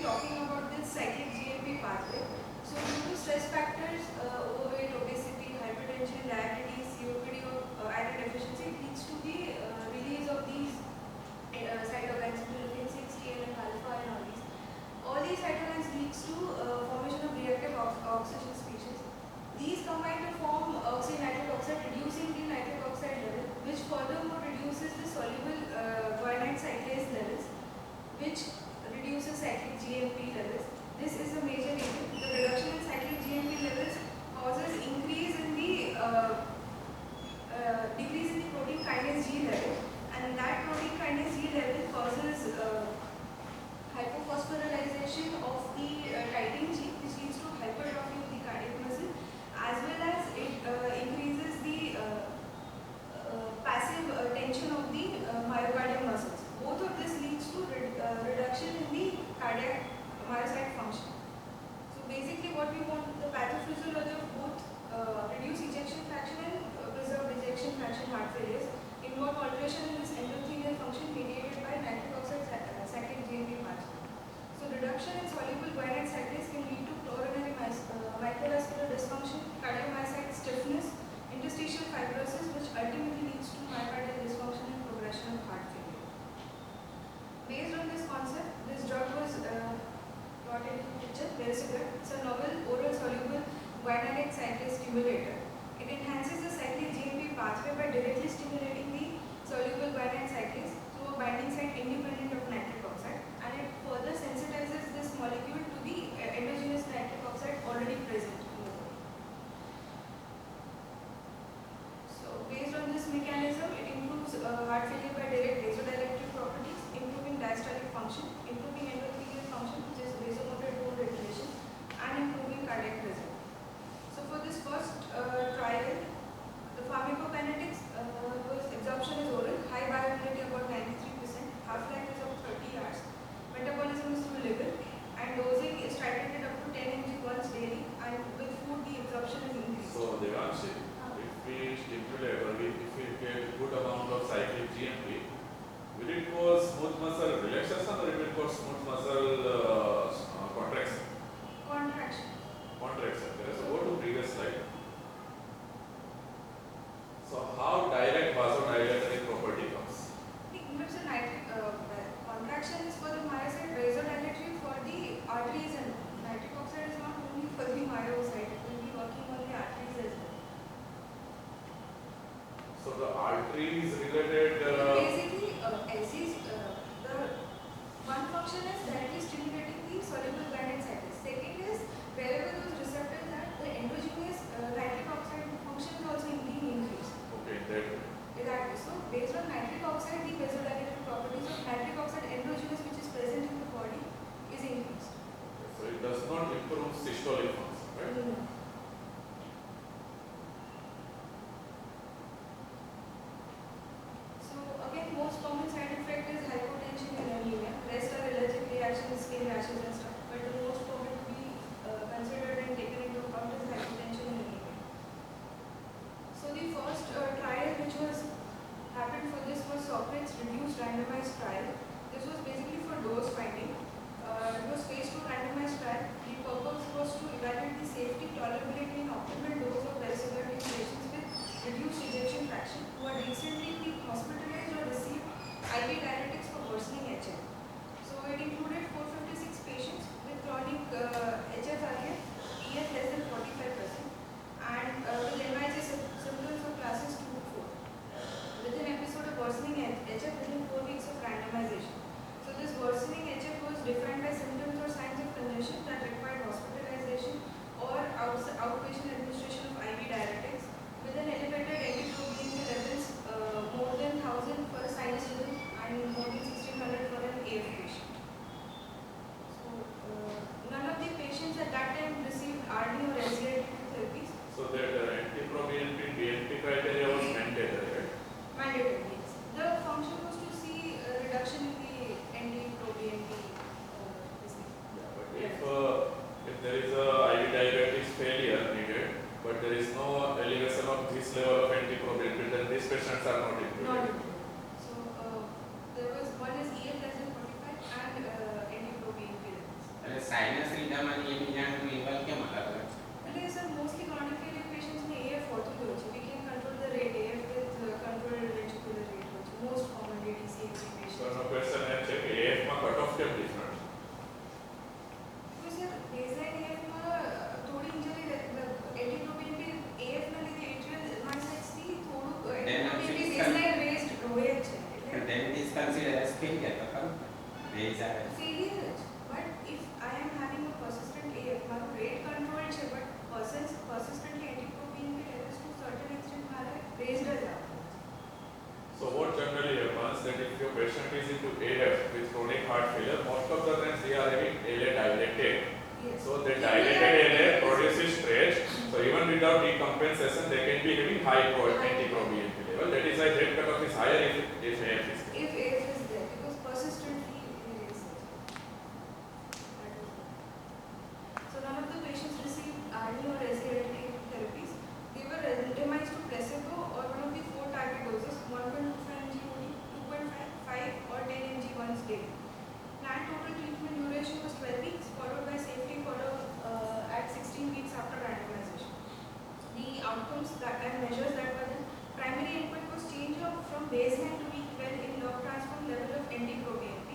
talking about this cyclic GMP pathway. So due to stress factors, overweight, obesity, hypertension, diabetes, COPD, iron deficiency, it leads to the release of these cytokines, interleukin 6, TNF alpha, and all these. All these cytokines leads to formation of reactive oxygen species. These combine to form nitric oxide, reducing the nitric oxide level, which furthermore reduces the soluble guanine cyclase levels, which reduces cyclic GMP levels. This is a major reason. The reduction in cyclic GMP levels causes increase in the decrease in the protein kinase G level, and that protein kinase G level causes hypophosphorylisation of the titin gene, which leads to hypertrophy of the cardiac muscle, as well as it increases the passive tension of the myocardial muscles. Both of this leads to reduction in the cardiac myocyte function. So basically what we want, the pathophysiology of both reduce ejection fraction and preserve ejection fraction heart failures involve alteration in this endothelial function mediated by nitric oxide cyclic GMP pathway. So reduction in soluble guanine cyclase can lead to coronary microvascular dysfunction, cardiomyocyte stiffness, interstitial fibrosis, which ultimately leads to myocardial dysfunction and progression of heart failure. Based on this concept, this drug was brought into the picture. Variya, it's a novel oral soluble guanylate cyclase stimulator. It enhances the cyclic GMP pathway by directly stimulating the soluble guanine cyclase through a binding site independent of nitric oxide, and it further sensitizes this molecule to the endogenous nitric oxide already present in the body. So based on this mechanism, it improves heart failure by direct vasodilatory properties, improving diastolic function, improving endothelial function, which is vasomotor tone regulation, and improving cardiac rhythm. So for this first trial, the pharmacokinetics was absorption is oral, high bioavailability about 93%, half-life is of 30 hours, metabolism is through liver, and dosing is titrated up to 10 mg once daily, and with food the absorption is increased. So Dewanshi, if we stimulate or if we get good amount of cyclic GMP, will it cause smooth muscle relaxation or it will cause smooth muscle contraction? Contraction. Contraction. So go to previous slide. So how direct vasodilatory property comes? So nitric contraction is for the myocyte, vasodilatory for the arteries, and nitric oxide is not only for the myocyte, it will be working on the arteries as well. So the arteries related. Basically, the one function is directly stimulating the soluble guanine cyclase. Second is wherever those receptors are, the endogenous nitric oxide function is also being increased. Okay, that. Exactly. So based on nitric oxide, the vasodilatory properties of nitric oxide endogenous, which is present in the body, is increased. Okay, so it does not improve systolic function, right? No. So again, most common side effect is hypotension and anemia. Rest are allergic reactions, skin rashes and stuff. But the most common to be considered and taken into account is hypotension and anemia. So the first trial which was happened for this was Socrates reduced randomized trial. This was basically for dose finding. It was phase 2 randomized trial. The purpose was to evaluate the safety, tolerability and optimal dose of Variya in patients with reduced ejection fraction who had recently been hospitalized or received IV diuretics for worsening HM. So it included 456 patients, sinus rhythm અને એ બીજાનું level કેમ અલગ અલગ છે? એટલે sir mostly chronic failure પેશન્ટ્સને AF હોતું જ હોય છે. We can control the rate AF with controlled ventricular rate હોય છે. Most common ADC patients. So no question है कि AF માં કટ ઓફ કેમ ડિફરન્ટ? તો સર બેઝલાઇન AF માં થોડી ઇન્જરી એન્ટીપ્રોપિયન AF ના લીધે એટ્રિયલ માયોસાઇટ્સથી થોડું એન્ટીપ્રોપિયન બેઝલાઇન રેઝડ હોય જ છે. But then it is considered as failure તો ખરું? There is a failure જ. But if I am having a persistent AF, મારો રેટ કંટ્રોલ છે but persistently antipropion levels to certain extent મારે raised જ આવે. So what generally happens that if your patient is into AF with chronic heart failure, most of the times they are having LA dilated. Yes. So the dilated LA produces stretch. So even without decompensation, they can be having high anti-proBNP level. That is why that cutoff is higher if AF is there. If AF is there, because persistently it is. So none of the patients received ARNI or SALT therapies. They were randomized to placebo or one of the 4 target doses, 1.25 mg only, 2.5 or 10 mg once daily. Planned total treatment duration was 12 weeks, followed by safety follow at 16 weeks after randomization. The outcomes and measures that were done, primary endpoint was change from baseline to week 12 in log transform level of NT-proBNP.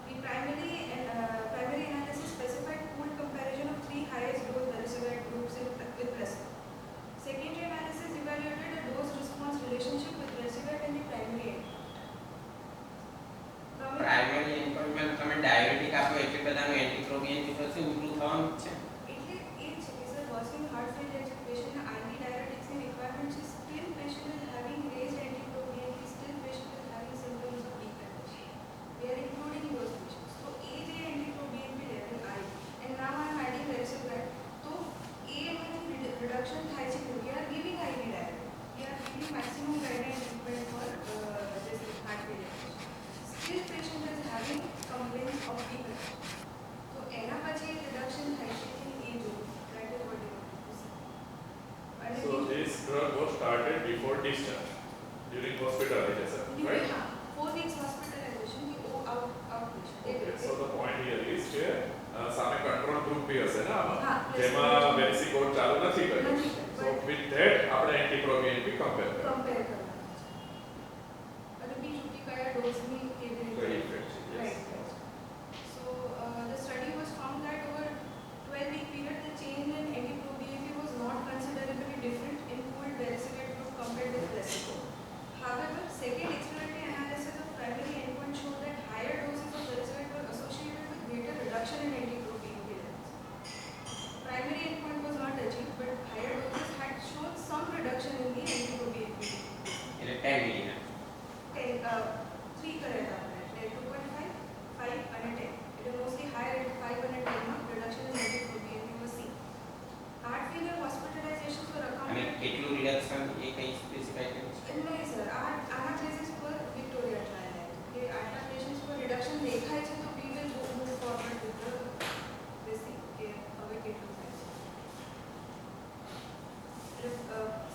The primary analysis specified pooled comparison of 3 highest dose varicevirate groups with placebo. Secondary analysis evaluated a dose-response relationship with varicevirate and the primary endpoint. Primary એન્ડપોઇન્ટમાં તમે diabetic આપો એટલે બધાનું એન્ટીપ્રોબીએનપી પછી improve થવાનું જ છે. એટલે એ છે કે સર વર્સિંગ હાર્ટ ફેલિયર જે પેશન્ટના આરબી ડાયાબિટીક્સની રિક્વાયરમેન્ટ છે, still patient is having raised NT pro BNP, still patient is having symptoms of dehydration. We are including those patients. So એ જે એન્ટીપ્રોબીએનપી લેવલ આવી and now I am adding varicevirate, તો એ એમાં reduction થાય છે. We are giving IV diet. We are giving maximum guideline treatment for this heart failure. Still patient is having complaints of dehydration. So એના પછી reduction થાય છે in age group. That is what you want to see. So this drug was started before discharge, during hospitalization, right? 4 weeks hospitalization, the outpatient. Okay, so the point here is કે સામે control group B હશે ને આમાં હા, જેમાં વેક્સિકોડ ચાલુ નથી કર્યું. So with that આપણે એન્ટીપ્રોબીએનપી કમ્પેર કરીએ. Compare કરવાના છે. અને બીજું કે કયા ડોઝની કેવી રીતે. Very effective, yes. Right. So the study was found that over 12-week period, the change in NT-proBNP was not considerably different in pooled varicevirate group compared with placebo. However, second exploratory analysis of primary endpoint showed that higher doses of varicevirate were associated with greater reduction in NT-proBNP levels. Primary endpoint was not achieved, but higher doses had shown some reduction in the NT-proBNP. એટલે 10 Melinda 3 કરેલા આપણે એટલે 2.5, 5 અને 10. એટલે mostly higher 5 અને 10 માં reduction in NT-proBNP was seen. Heart failure hospitalizations were અને accounted. કેટલું રિડક્શન એ કઈ સ્પેસિફાઈ કર્યું છે? નહીં સર, આના બેસિસ પર વિક્ટોરિયા ટ્રાયલ આવ્યું કે આટલા પેશન્ટ્સ પર રિડક્શન દેખાય છે તો we will move forward with the this thing કે હવે કેટલું થાય છે.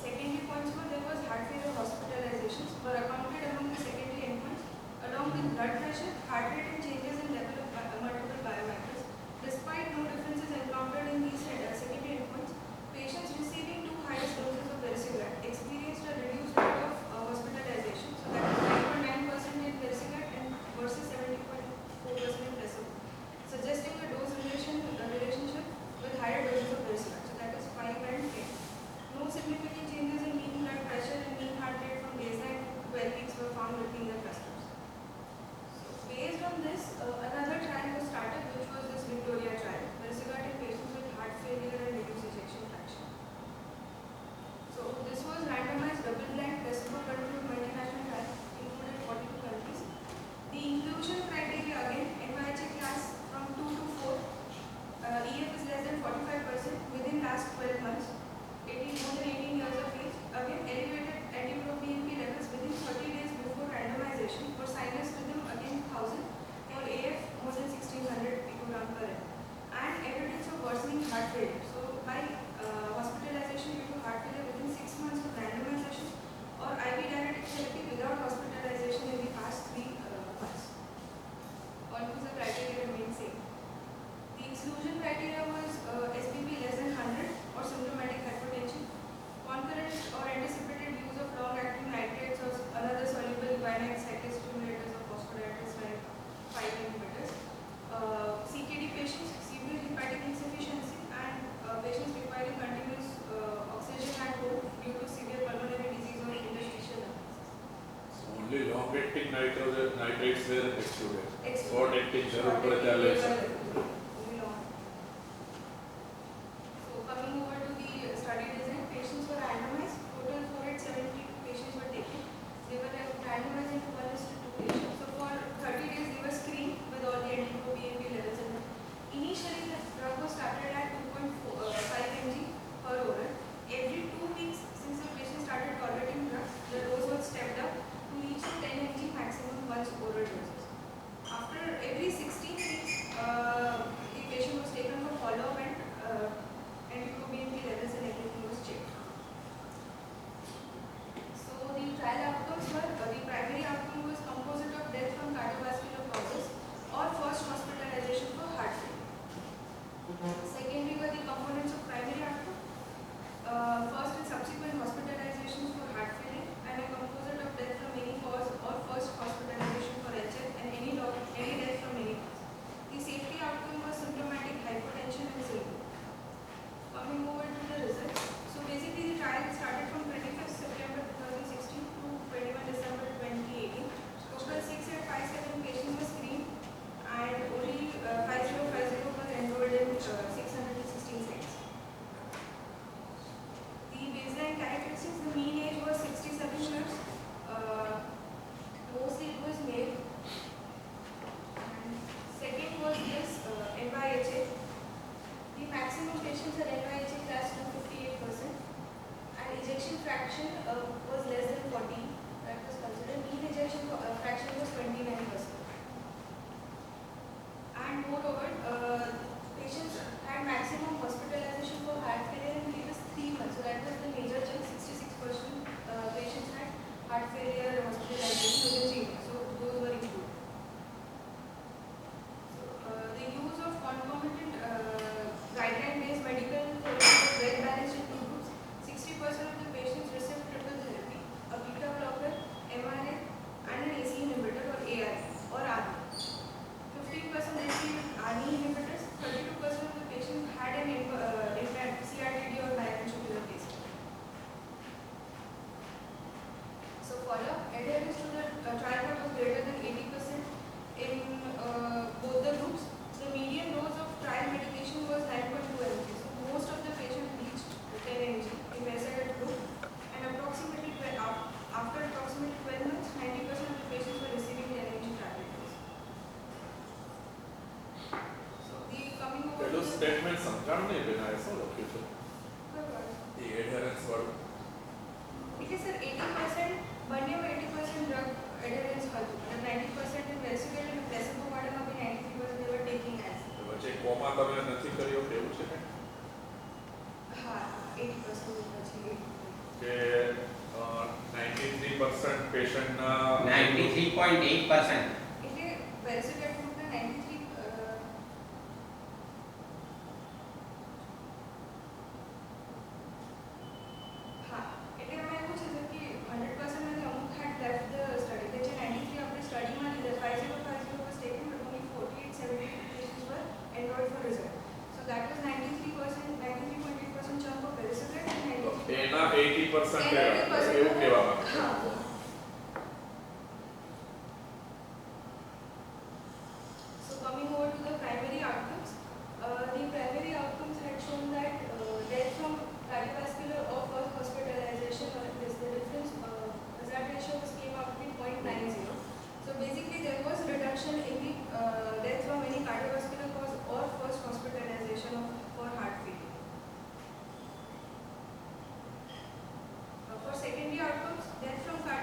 Secondary points were there was heart failure hospitalizations were accounted among the secondary endpoints along with blood pressure, heart rate and changes in level of multiple biomarkers. Despite no differences encountered in these secondary endpoints, patients receiving 2 highest doses of varicevirate experienced a reduced rate of hospitalization, so that is 9.9% in varicevirate and versus 70.4% in placebo, suggesting a dose relationship with higher doses of varicevirate, so that is 5 and 10. No significant changes in mean blood pressure and mean heart rate from baseline to 12 weeks were found between the clusters. So based on this, another trial was started, which was this Victoria trial, varicevirate in patients with heart failure and reduced ejection fraction. So this was randomized, double-blind, placebo-controlled multinational trial, included 42 countries. The inclusion criteria again, NYHA class from 2 to 4, EF is less than 45% within last 12 months. 18 more than 18 years of age, again elevated NT-proBNP levels within 30 days before randomization. For sinus rhythm again 1000, for AF more than 1600 picogram per m, and evidence of worsening heart failure. So by hospitalization due to heart failure within 6 months of randomization, or IV diuretic therapy without hospitalization in the past 3 months. All these criteria remain same. The exclusion octetic nitrates were excluded. Excellent. और डेक्टिन जरूर पर चाले So coming over to the study design, patients were randomized. Total 472 patients were taken. They were randomized into 1:2 patients. So for 30 days they were screened with all the NT-proBNP levels. And initially the drug was started at 2.5 mg per oral. Every 2 weeks, since the patient started tolerating drugs, the dose was stepped up to reach 10 mg maximum once oral doses. After every 16 weeks, the patient was taken for follow-up and NT-proBNP levels and everything was checked. So the trial outcomes were, the primary outcome was composite of death from cardiovascular causes or first hospitalization for heart failure. Secondary were the components of primary outcome. First and subsequent hospitalizations for heart failure and a composite of death from any cause or first hospitalization for HF and any death from any cause. The safety outcome was symptomatic hypotension and symptom. Coming over to the results. So basically the trial started from 25th September 2016 to 21 December 2018. Total 6857 patients were screened and only 5050 was enrolled in 616 sites. The baseline characteristics, the mean age was 67 years. Mostly it was male. And second was this NYHA. The maximum patients are NYHA class 258%. And ejection fraction was less than 40. That was considered. Mean ejection fraction was 29%. And moreover, patients had maximum hospitalization for heart failure in previous 3 months. So that was the major chunk. 66% patients had heart failure hospitalization within 3 months. So those were included. So the use of concomitant guideline-based medical therapy was well balanced in 2 groups. 60% of the patients received triple therapy, a beta blocker, MRA, and an AC inhibitor or ARI or RB. 15% received RE inhibitors. 32% of the patients had an implant CRTD or biventricular pacemaker. So follow-up adherence to the trial was greater than 80% in both the groups. The median dose of trial medication was 9.2 mg. So most of the patients reached 10 mg in measured group, and after approximately 12 months, 90% of the patients were receiving 10 mg tablet dose. So the coming over પેલું statement સમજાણ નહીં બેના એ શું લખ્યું છે એ એડહેરન્સ વાળું એટલે sir 80% બંને 80% drug adherence હતું અને 90% in Velcade and placebo વાળામાં B 93% they were taking as. તો વચ્ચે કોમા તમે નથી કર્યો કેવું છે ને હા 80% પછી કે 93% પેશન્ટના 93.8%. એટલે Velcade ગ્રુપના 93 હા એટલે એમાં એવું છે સર કે 100% માંથી અમુક had left the study. એટલે જે 93 આપણે સ્ટડીમાં લીધા 5050 was taken but only 4872 patients were enrolled for result. So that was 93.8% chunk of Velcade and 93 એના 80% એવું કહેવા માંગુ છું. હા. So coming over to the primary outcomes, the primary outcomes had shown that death from cardiovascular or first hospitalization or this the difference hazard ratio came out to be 0.90. So basically there was reduction in the death from any cardiovascular cause or first hospitalization for heart failure. For secondary outcomes, death from cardiovascular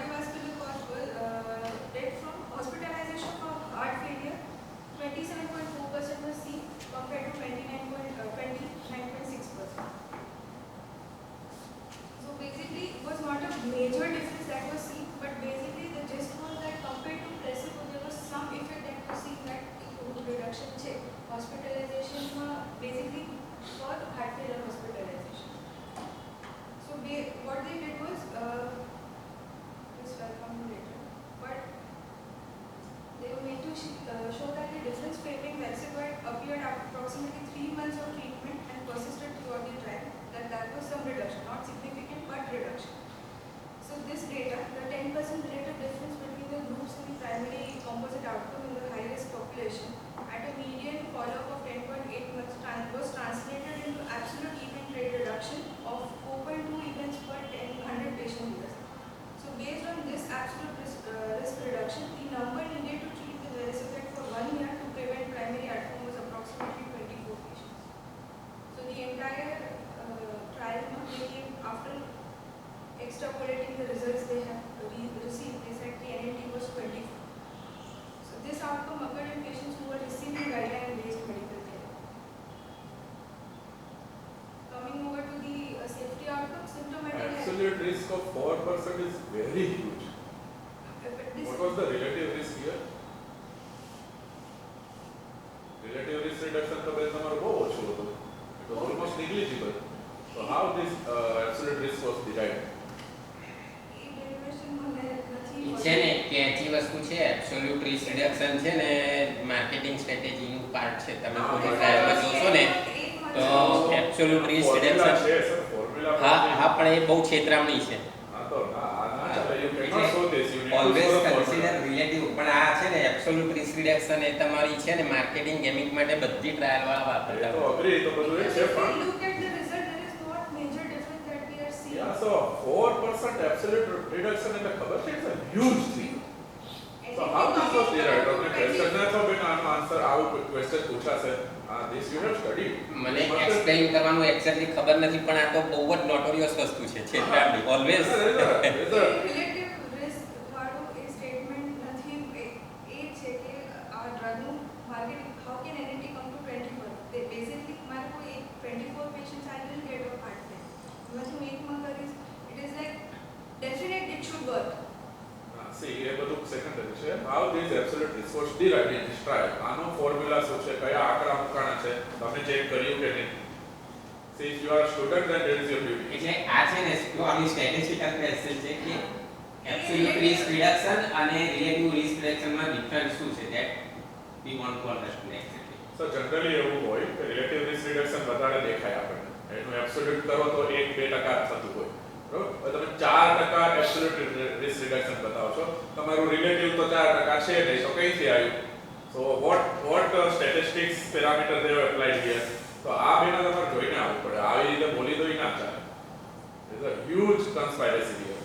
absolute is very huge. But this What was the relative risk here? Relative risk reduction તો બેન તમારો બહુ ઓછો હતો. It was almost negligible. So how this absolute risk was derived? A derivation મને નથી છે ને કે એચી વસ્તુ છે એબ્સોલ્યુટ રિસ્ક રિડક્શન છે ને માર્કેટિંગ સ્ટ્રેટેજીનું પાર્ટ છે. તમે કોઈ ટ્રાયલમાં જોશો ને તો એબ્સોલ્યુટ રિસ્ક Formula રિડક્શન છે સર, formula હા પણ એ બહુ છેતરામણી છે. હા તો ના ચાલે, you cannot show this, you need to always show the consider formula. Relative. પણ આ છે ને એબ્સોલ્યુટ રિસ્ક રિડક્શન એ તમારી છે ને માર્કેટિંગ ગેમિંગ માટે બધી ટ્રાયલ વાળા એ વાપરતા તો હોય. agree, તો બધું એ છે If we પણ look at the result, there is not major difference that we are seeing. yeah, so 4% absolute reduction એટલે ખબર છે, it's a huge thing. So how this was derived? તમને question ના તો બેન આનો આન્સર આવું question પૂછાશે. This you have studied. મને એક્સપ્લેઇન કરવાનું એક્ઝેક્ટલી ખબર નથી પણ આ તો બહુ જ નોટોરિયસ વસ્તુ છે છેતરામણી ઓલવેઝ. રિલેટિવ રિસ્ક વાળું એ સ્ટેટમેન્ટ નથી, એ છે કે આ ડ્રગનું market how can NAT come to 24. તે બેસિકલી મારે કોઈ એક 24 patients I will get a part ને એમાંથી હું એકમાં કરીશ, it is like definite it should work. See, એ બધું સેકન્ડરી છે. How this absolute risk was derived in this trial? આનો ફોર્મ્યુલા શું છે, કયા આંકડા મુકાણા છે, તમે ચેક કર્યું કે નહીં? See, if you are a student, then there is your duty. એટલે આ છે ને જો આની સ્ટેટિસ્ટિકલ ક્વેશ્ચન છે કે એબ્સોલ્યુટ રિસ્ક રિડક્શન અને રિલેટિવ રિસ્ક રિડક્શનમાં ડિફરન્સ શું છે that we want to understand exactly. So generally એવું હોય કે રિલેટિવ રિસ્ક રિડક્શન વધારે દેખાય આપણને. એનું એબ્સોલ્યુટ કરો તો 1-2% થતું હોય. બરોબર? તમે 4% એબ્સોલ્યુટ રિસ્ક રિડક્શન બતાવો છો, તમારું રિલેટિવ તો 4% છે નહીં, તો કઈથી આવ્યું? So what statistics parameter they have applied here? તો આ બેના તમારે જોઈને આવવું પડે. આવી રીતે બોલી દોઈ ના ચાલે. There is a huge conspiracy here.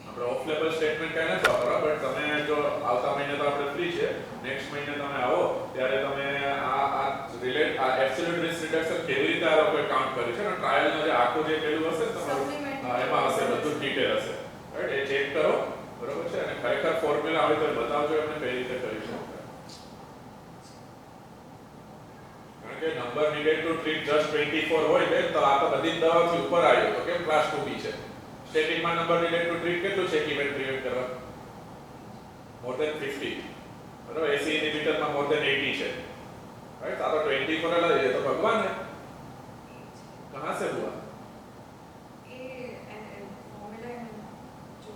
આપણે ઓફ લેવલ સ્ટેટમેન્ટ કાંઈ નથી વાપરવા, બટ તમે જો આવતા મહિને તો આપણે ફ્રી છે, નેક્સ્ટ મહિને તમે આવો ત્યારે તમે આ એબ્સોલ્યુટ રિસ્ક રિડક્શન કેવી રીતે આ લોકોએ કાઉન્ટ કર્યું છે અને ટ્રાયલનો જે આખું જે પેલું હશે ને તમારું એમાં હશે, બધું ડિટેલ હશે, રાઈટ? એ ચેક કરો, બરોબર છે? અને ખરેખર ફોર્મ્યુલા આવે તો બતાવજો એમને કઈ રીતે કરી શકો. કારણ કે number needed two treat just 24 હોય બેન, તો આ તો બધી જ દવાઓથી ઉપર આવ્યો, તો કેમ ક્લાસ 2B છે? સ્ટેટિકમાં નંબર નીડેડ ટુ ટ્રીટ કેટલું છે ઇવેન્ટ પ્રિવેન્ટ કરવા? મોર ધેન 50, બરોબર? AC ઇનિબિટરમાં મોર ધેન 80 છે, રાઈટ? આ તો 24 અલા ये तो भगवान है, कहां से हुआ? એ formula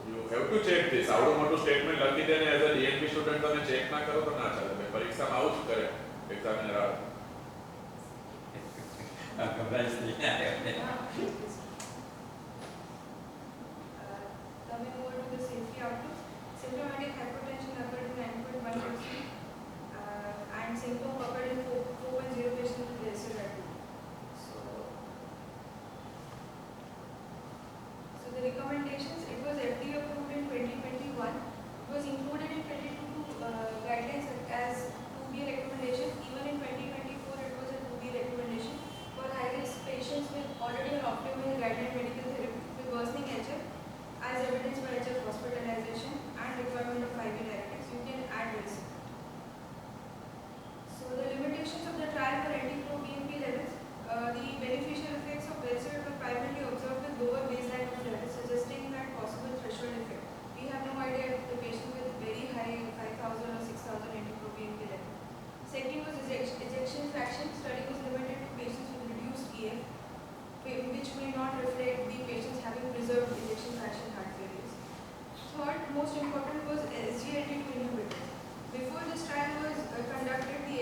You have to check this. આવડું મોટું સ્ટેટમેન્ટ લખી દેને એઝ અ ડીએનપી સ્ટુડન્ટ તમે ચેક ના કરો તો ના ચાલે. પરીક્ષામાં આવું જ કરે એક્ઝામિનર આવે. બસ નહીં આવે. Coming over to the safety outlook, symptomatic hypertension occurred in 9.1% and symptom occurred in 4.0 patients with SRI. So the recommendations, it was FDA approved in 2021. It was included in 2022 guidelines as 2B recommendation. Even in 2024, it was a 2B recommendation for high-risk patients with already an optimal guideline medical therapy with worsening HF, as evidenced by HF hospitalization and requirement of IV directives. You can add risk. So the limitations of the trial for anti-pro-BNP levels, the beneficial effects of Velcade were primarily observed with lower baseline of levels, suggesting that possible threshold effect. We have no idea if the patient with very high 5,000 or 6,000 anti-pro-BNP level. Second was ejection fraction. Study was limited to patients with reduced EF, which may not reflect the patients having preserved ejection fraction heart failures. Third, most important was SGLT2 inhibitors. Before this trial was conducted, the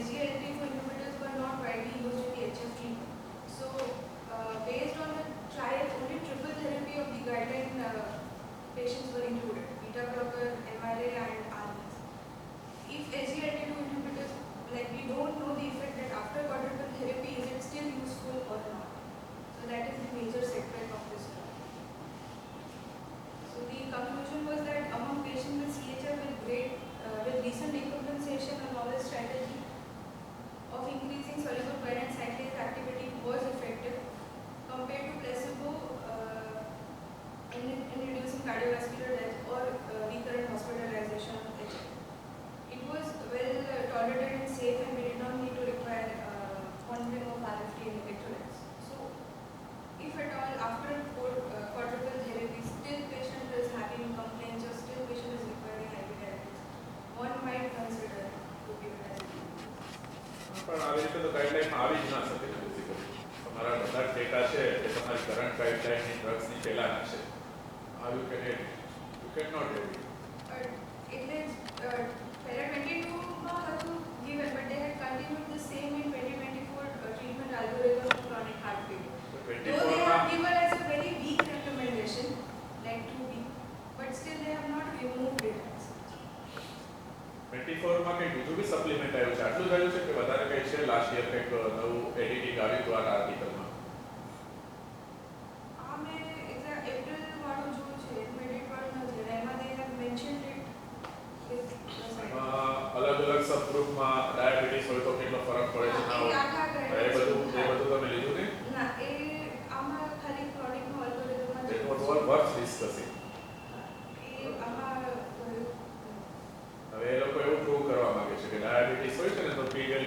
SGLT2 inhibitors were not widely used in the HF treatment. So, based on the trial, only triple therapy of the guideline patients were included: beta blocker, MRA, and ARNIs. If SGLT2 inhibitors, like we don't know the effect that after quadruple therapy, is it still useful or not? So that is the major setback of this trial. So the conclusion was that among patients with CHF with recent decompensation, a novel strategy પણ આવી રીતે તો ગાઈડલાઈનમાં આવી જ ના શકે basically. તમારા બધા ડેટા છે એ તમારી કરંટ ગાઈડલાઈનની ડ્રગ્સની પહેલાના છે. How you can not do it. એટલે પહેલા 22માં હતું given, but they had continued the same in 2024 treatment algorithm of chronic heart failure. Though they have given as a very weak recommendation, like 2B, but still they have not removed it. 24માં કંઈક બીજું બી supplement આવ્યું છે, આટલું જ આવ્યું છે કે વધારે કંઈ છે? લાસ્ટ યર કંઈક નવું એડિટિંગ આવ્યું હતું આ આર્ટિકલમાં.